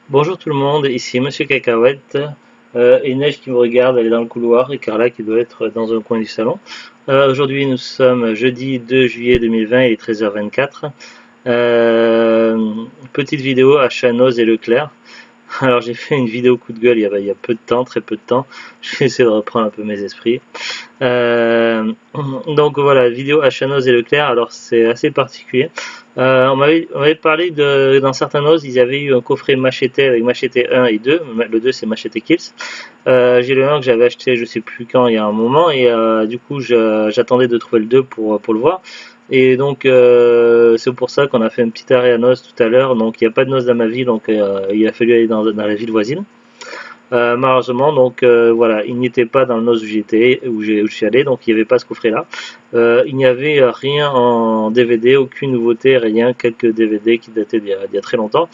Bonjour tout le monde, ici Monsieur Cacahuète, et Neige qui me regarde, elle est dans le couloir, et Carla qui doit être dans un coin du salon. Aujourd'hui nous sommes jeudi 2 juillet 2020, il est 13h24. Petite vidéo à Chanoz et Leclerc. Alors j'ai fait une vidéo coup de gueule il y a peu de temps, très peu de temps. Je vais essayer de reprendre un peu mes esprits. Euh, donc voilà, vidéo à Chanoz et Leclerc, alors c'est assez particulier. On m'avait parlé dans certains Noz, ils avaient eu un coffret Machete avec Machete 1 et 2. Le 2 c'est Machete Kills. J'ai le 1 que j'avais acheté je sais plus quand, il y a un moment, et du coup j'attendais de trouver le 2 pour le voir. Et donc c'est pour ça qu'on a fait un petit arrêt à Noz tout à l'heure. Donc il n'y a pas de Noz dans ma ville, donc il a fallu aller dans la ville voisine. Malheureusement, donc voilà, il n'était pas dans le NOS où j'étais, où je suis allé, donc il n'y avait pas ce coffret-là. Il n'y avait rien en DVD, aucune nouveauté, rien, quelques DVD qui dataient d'il y a très longtemps,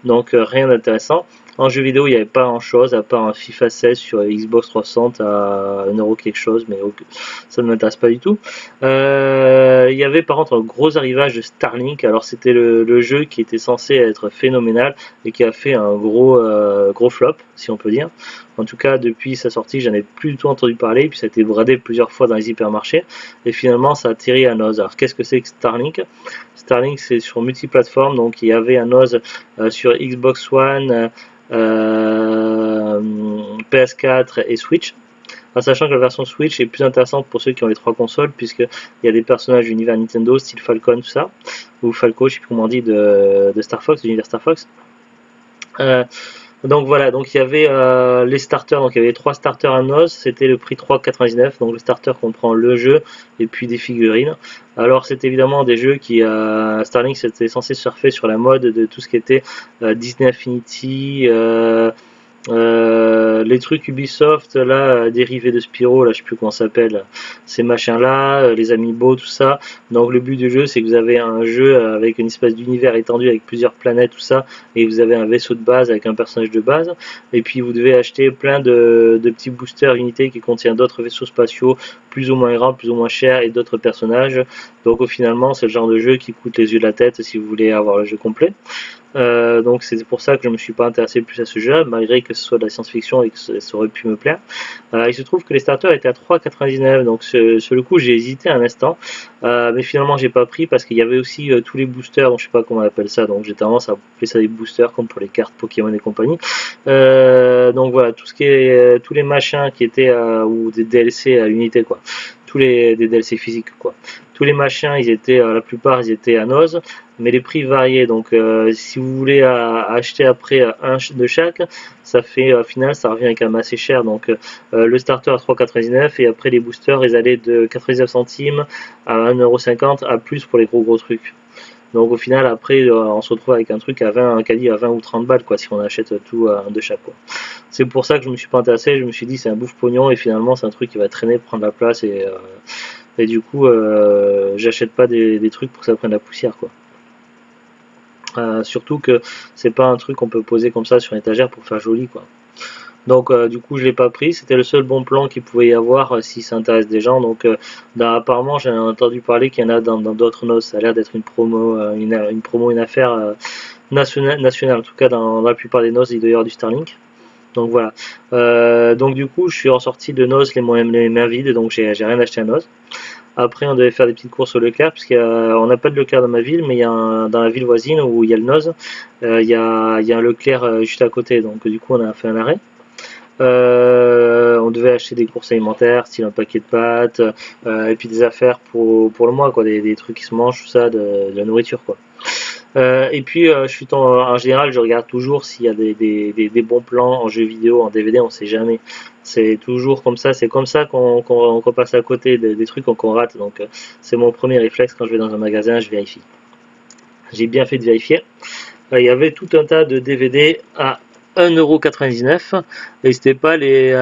donc rien d'intéressant. En jeu vidéo, il n'y avait pas grand-chose, à part un FIFA 16 sur Xbox 360 à 1€ quelque chose, mais ça ne m'intéresse pas du tout. Il y avait par contre un gros arrivage de Starlink, alors c'était le jeu qui était censé être phénoménal et qui a fait un gros flop, si on peut dire. En tout cas, depuis sa sortie, j'en ai plus du tout entendu parler, puis ça a été bradé plusieurs fois dans les hypermarchés, et finalement ça a atterri à Noz. Alors qu'est-ce que c'est que Starlink? Starlink c'est sur multiplateforme, donc il y avait un Noz sur Xbox One, PS4 et Switch. En sachant que la version Switch est plus intéressante pour ceux qui ont les trois consoles, puisqu'il y a des personnages d'univers Nintendo, style Falcon, tout ça, ou Falco, je sais plus comment on dit, de Star Fox, de l'univers Star Fox. Euh, donc voilà, donc il y avait les starters, donc il y avait trois starters à noces, c'était le prix 3,99, donc le starter comprend le jeu et puis des figurines. Alors c'est évidemment des jeux qui, Starlink c'était censé surfer sur la mode de tout ce qui était Disney Infinity, les trucs Ubisoft là, dérivés de Spyro, là je sais plus comment ça s'appelle, ces machins là, les amiibo, tout ça. Donc le but du jeu c'est que vous avez un jeu avec une espèce d'univers étendu avec plusieurs planètes, tout ça, et vous avez un vaisseau de base avec un personnage de base, et puis vous devez acheter plein de petits boosters unités qui contiennent d'autres vaisseaux spatiaux, plus ou moins grands, plus ou moins chers, et d'autres personnages. Donc au finalement c'est le genre de jeu qui coûte les yeux de la tête si vous voulez avoir le jeu complet. Donc c'est pour ça que je me suis pas intéressé plus à ce jeu, malgré que ce soit de la science-fiction et que ça aurait pu me plaire. Il se trouve que les starters étaient à 3,99, donc sur le coup j'ai hésité un instant, mais finalement j'ai pas pris parce qu'il y avait aussi tous les boosters, donc je sais pas comment on appelle ça, donc j'ai tendance à appeler ça des boosters comme pour les cartes Pokémon et compagnie. Donc voilà, tout ce qui est tous les machins qui étaient ou des DLC à l'unité quoi, des DLC physiques quoi. Tous les machins, ils étaient, la plupart, ils étaient à Noz, mais les prix variaient. Donc, si vous voulez acheter après un de chaque, ça fait, au final, ça revient quand même assez cher. Donc, le starter à 3,99 et après les boosters, ils allaient de 99 centimes à 1,50€ à plus pour les gros trucs. Donc, au final, après, on se retrouve avec un truc à 20, un caddie à 20 ou 30 balles, quoi, si on achète tout de chaque, quoi. C'est pour ça que je me suis pas intéressé. Je me suis dit, c'est un bouffe pognon et finalement, c'est un truc qui va traîner, prendre la place et du coup, j'achète pas des trucs pour que ça prenne la poussière, quoi. Surtout que c'est pas un truc qu'on peut poser comme ça sur une étagère pour faire joli, quoi. Donc du coup je l'ai pas pris, c'était le seul bon plan qu'il pouvait y avoir si ça intéresse des gens. Donc apparemment j'en ai entendu parler qu'il y en a dans d'autres noces, ça a l'air d'être une promo, une affaire nationale, en tout cas dans la plupart des noces il doit y avoir du Starlink. Donc voilà. Donc du coup je suis ressorti de noces les mains vides, donc j'ai rien acheté à noces. Après, on devait faire des petites courses au Leclerc, puisqu'on n'a pas de Leclerc dans ma ville, mais il y a dans la ville voisine où il y a le Noz, il y a un Leclerc juste à côté. Donc, du coup, on a fait un arrêt. On devait acheter des courses alimentaires, style un paquet de pâtes, et puis des affaires pour le mois, quoi, des trucs qui se mangent, tout ça, de la nourriture, quoi. Et puis, en général, je regarde toujours s'il y a des bons plans en jeu vidéo, en DVD, on sait jamais. C'est toujours comme ça, c'est comme ça qu'on passe à côté des trucs qu'on rate. Donc, c'est mon premier réflexe quand je vais dans un magasin, je vérifie. J'ai bien fait de vérifier. Il y avait tout un tas de DVD à 1,99€ et c'était pas les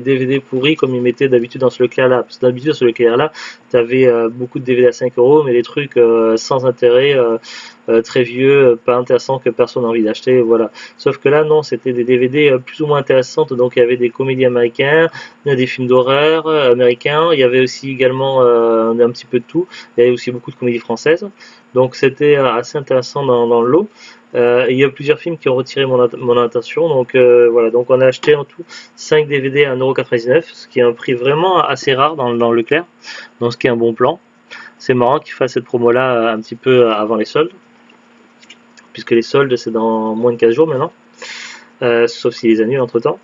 DVD pourris comme ils mettaient d'habitude dans ce Leclerc là, parce que d'habitude sur ce Leclerc là tu avais beaucoup de DVD à 5€, mais des trucs sans intérêt, très vieux, pas intéressants, que personne n'a envie d'acheter, voilà. Sauf que là non, c'était des DVD plus ou moins intéressantes, donc il y avait des comédies américaines, des films d'horreur américains, il y avait aussi également un petit peu de tout, il y avait aussi beaucoup de comédies françaises, donc c'était assez intéressant dans le lot. Il y a plusieurs films qui ont retiré mon attention, donc voilà, donc on a acheté en tout 5 DVD à 1,99 €, ce qui est un prix vraiment assez rare dans Leclerc, donc ce qui est un bon plan. C'est marrant qu'ils fassent cette promo là un petit peu avant les soldes, puisque les soldes c'est dans moins de 15 jours maintenant, sauf s'ils les annulent entre temps.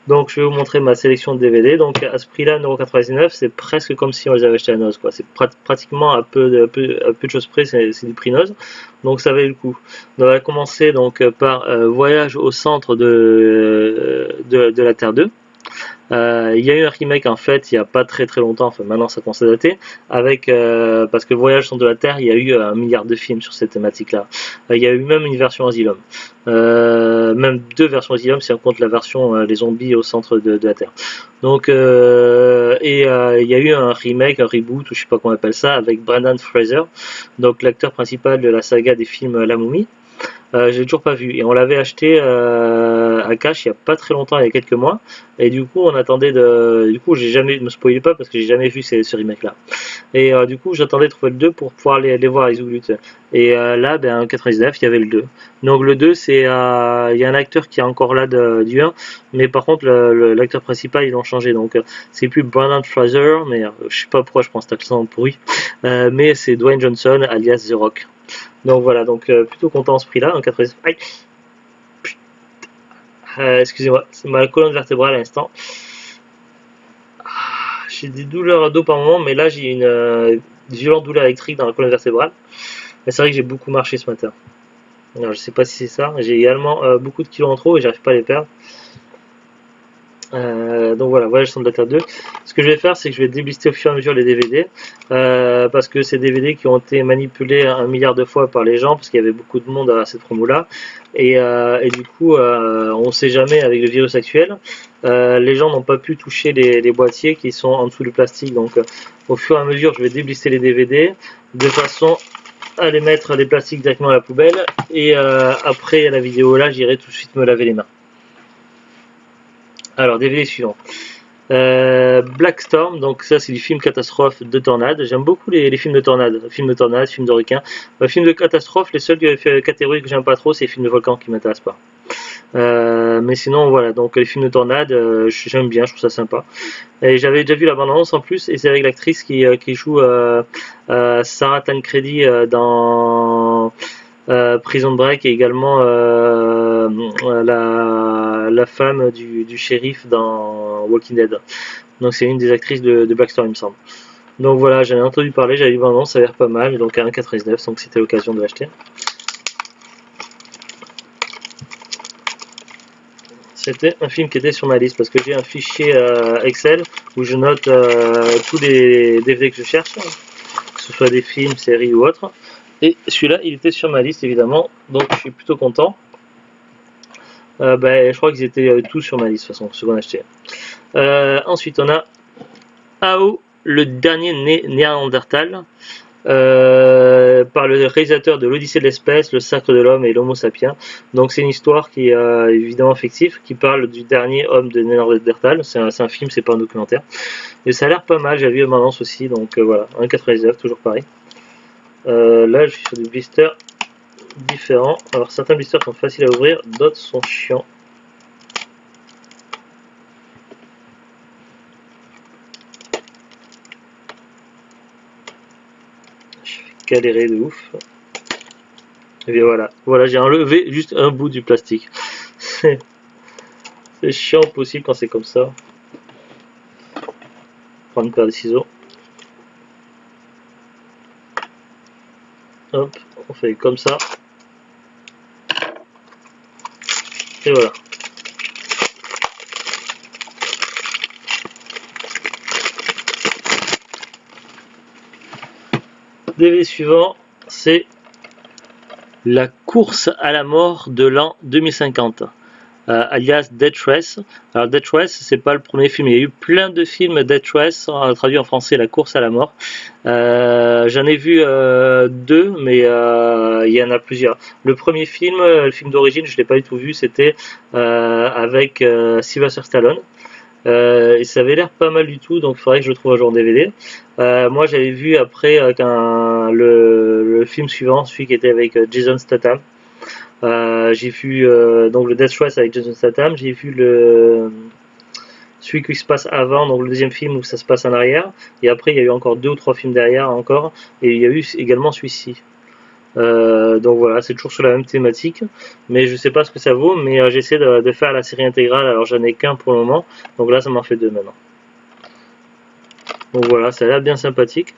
Donc je vais vous montrer ma sélection de DVD. Donc à ce prix-là, 1,99 €, c'est presque comme si on les avait achetés à Noz, quoi. C'est pratiquement à peu de choses près, c'est du prix Noz. Donc ça valait le coup. On va commencer donc par Voyage au centre de la Terre 2. Il y a eu un remake en fait il n'y a pas très longtemps, enfin maintenant ça commence à dater, avec parce que Voyage au centre de la Terre, il y a eu 1 milliard de films sur cette thématique là. Il y a eu même une version Asylum, même 2 versions Asylum si on compte la version les zombies au centre de la Terre. Donc il y a eu un remake, un reboot ou je sais pas comment on appelle ça, avec Brendan Fraser, donc l'acteur principal de la saga des films La Momie. J'ai toujours pas vu et on l'avait acheté à cash il y a pas très longtemps, il y a quelques mois, et du coup on attendait du coup j'ai jamais, me spoilez pas parce que j'ai jamais vu ce remake là, et du coup j'attendais de trouver le 2 pour pouvoir les voir les Zougluts, et là ben en 99 il y avait le 2, donc le 2 c'est il y a un acteur qui est encore là du 1, mais par contre l'acteur principal ils l'ont changé, donc c'est plus Brendan Fraser, mais je sais pas pourquoi je prends cet accent pourri, mais c'est Dwayne Johnson alias The Rock. Donc voilà, donc plutôt content à ce prix-là, en 99. Aïe, excusez-moi, c'est ma colonne vertébrale à l'instant. J'ai des douleurs à dos par moment, mais là j'ai une violente douleur électrique dans la colonne vertébrale. Mais c'est vrai que j'ai beaucoup marché ce matin. Alors, je sais pas si c'est ça. J'ai également beaucoup de kilos en trop et j'arrive pas à les perdre. Donc voilà, Voyage au centre de la Terre 2. Ce que je vais faire, c'est que je vais déblister au fur et à mesure les DVD, parce que c'est des DVD qui ont été manipulés 1 milliard de fois par les gens, parce qu'il y avait beaucoup de monde à cette promo-là, et du coup, on ne sait jamais avec le virus actuel, les gens n'ont pas pu toucher les boîtiers qui sont en dessous du plastique, donc au fur et à mesure, je vais déblister les DVD, de façon à les mettre les plastiques directement à la poubelle, et après la vidéo là, j'irai tout de suite me laver les mains. Alors, DVD suivant. Black Storm, donc ça c'est du film catastrophe de tornade. J'aime beaucoup les films de tornade, films de requins. Films de catastrophe, les seules catégories que j'aime pas trop, c'est les films de volcans qui m'intéressent pas. Mais sinon voilà, donc les films de tornade, j'aime bien, je trouve ça sympa. Et j'avais déjà vu la bande-annonce en plus, et c'est avec l'actrice qui joue Sarah Tancredi dans Prison Break, et également la femme du shérif dans Walking Dead. Donc c'est une des actrices de Black Storm, il me semble. Donc voilà, j'en ai entendu parler, j'avais vu vraiment, ça a l'air pas mal, donc à 1,99, donc c'était l'occasion de l'acheter. C'était un film qui était sur ma liste, parce que j'ai un fichier Excel où je note tous les DVD que je cherche, que ce soit des films, séries ou autres. Et celui-là, il était sur ma liste évidemment, donc je suis plutôt content. Je crois qu'ils étaient tous sur ma liste de toute façon, ceux qu'on a acheté. Ensuite, on a Ao, le dernier Néandertal, par le réalisateur de l'Odyssée de l'espèce, le Sacre de l'homme et l'Homo sapiens. Donc c'est une histoire qui est évidemment fictive, qui parle du dernier homme de Néandertal. C'est un film, c'est pas un documentaire. Et ça a l'air pas mal, j'ai vu l'annonce aussi, donc voilà, 1,99, toujours pareil. Là, je suis sur des blisters différents. Alors certains blisters sont faciles à ouvrir, d'autres sont chiants. Je vais galérer de ouf. Et bien voilà, j'ai enlevé juste un bout du plastique. C'est chiant possible quand c'est comme ça. Prendre une paire de ciseaux. Hop, on fait comme ça. Et voilà. DVD suivant, c'est La course à la mort de l'an 2050. Alias Death Race. Alors Death Race, c'est pas le premier film, il y a eu plein de films Death Race, traduit en français La course à la mort. J'en ai vu 2, mais il y en a plusieurs. Le premier film, le film d'origine, je l'ai pas du tout vu, c'était avec Sylvester Stallone. Et ça avait l'air pas mal du tout, donc il faudrait que je le trouve un jour en DVD. Moi j'avais vu après le film suivant, celui qui était avec Jason Statham. J'ai vu donc le Death Race avec Jason Statham, j'ai vu celui qui se passe avant, donc le deuxième film où ça se passe en arrière, et après il y a eu encore 2 ou 3 films derrière encore, et il y a eu également celui-ci. Donc voilà, c'est toujours sur la même thématique, mais je sais pas ce que ça vaut, mais j'essaie de faire la série intégrale, alors j'en ai qu'un pour le moment, donc là ça m'en fait 2 maintenant. Donc voilà, ça a l'air bien sympathique.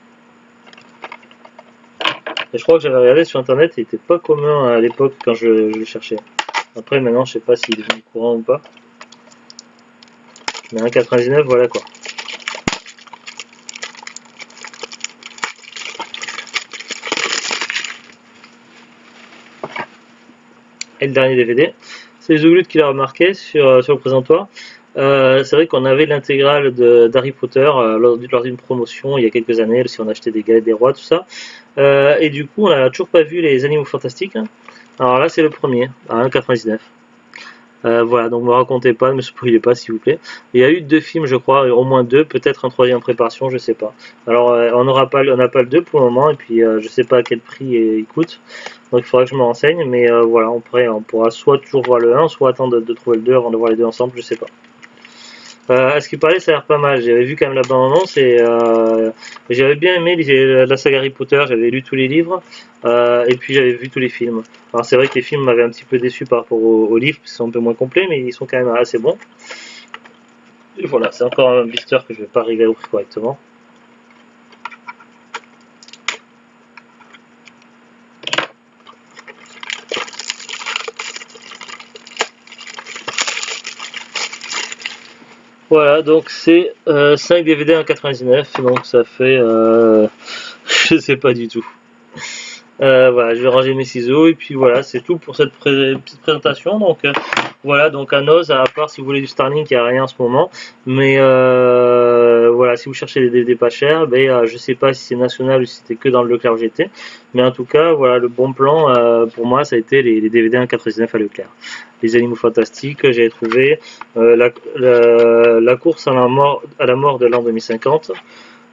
Et je crois que j'avais regardé sur internet, il était pas commun à l'époque quand je le cherchais. Après maintenant je sais pas s'il est devenu courant ou pas. Mais 1,99, voilà quoi. Et le dernier DVD, c'est The Glut qui l'a remarqué sur le présentoir. C'est vrai qu'on avait l'intégrale d'Harry Potter lors d'une promotion il y a quelques années, si on achetait des galettes des rois, tout ça. Et du coup, on n'a toujours pas vu les Animaux Fantastiques. Alors là, c'est le premier, à 1,99. Voilà, donc ne me racontez pas, ne me spoilez pas s'il vous plaît. Il y a eu 2 films, je crois, au moins 2, peut-être un troisième en préparation, je sais pas. Alors on n'a pas le 2 pour le moment, et puis je sais pas à quel prix il coûte, donc il faudra que je me renseigne, mais voilà, on pourra soit toujours voir le 1, soit attendre de trouver le 2 avant de voir les deux ensemble, je sais pas. À ce qui paraît, ça a l'air pas mal. J'avais vu quand même la bande-annonce et j'avais bien aimé la saga Harry Potter. J'avais lu tous les livres et puis j'avais vu tous les films. Alors c'est vrai que les films m'avaient un petit peu déçu par rapport aux livres, parce qu'ils sont un peu moins complets, mais ils sont quand même assez bons. Et voilà, c'est encore un blister que je vais pas arriver à ouvrir correctement. Voilà, donc c'est 5 DVD à 99, donc ça fait je sais pas du tout. Voilà, je vais ranger mes ciseaux et puis voilà, c'est tout pour cette petite présentation. Donc voilà, donc à Noz, à part si vous voulez du Starlink, il n'y a rien en ce moment. Mais voilà, si vous cherchez des DVD pas chers, ben, je sais pas si c'est national ou si c'était que dans le Leclerc GT. Mais en tout cas, voilà, le bon plan pour moi, ça a été les DVD 1,99 à Leclerc. Les Animaux Fantastiques, j'ai trouvé la course à la mort de l'an 2050.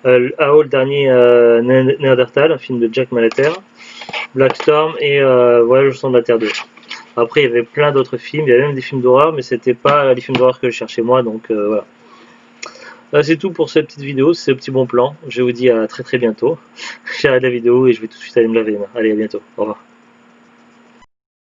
AO, le dernier Néandertal, un film de Jack Malater. Black Storm et Voyage au centre de la Terre 2. Après, il y avait plein d'autres films, il y avait même des films d'horreur, mais c'était pas les films d'horreur que je cherchais moi, donc voilà. C'est tout pour cette petite vidéo, c'est un petit bon plan. Je vous dis à très très bientôt. J'arrête la vidéo et je vais tout de suite aller me laver. Allez, à bientôt. Au revoir.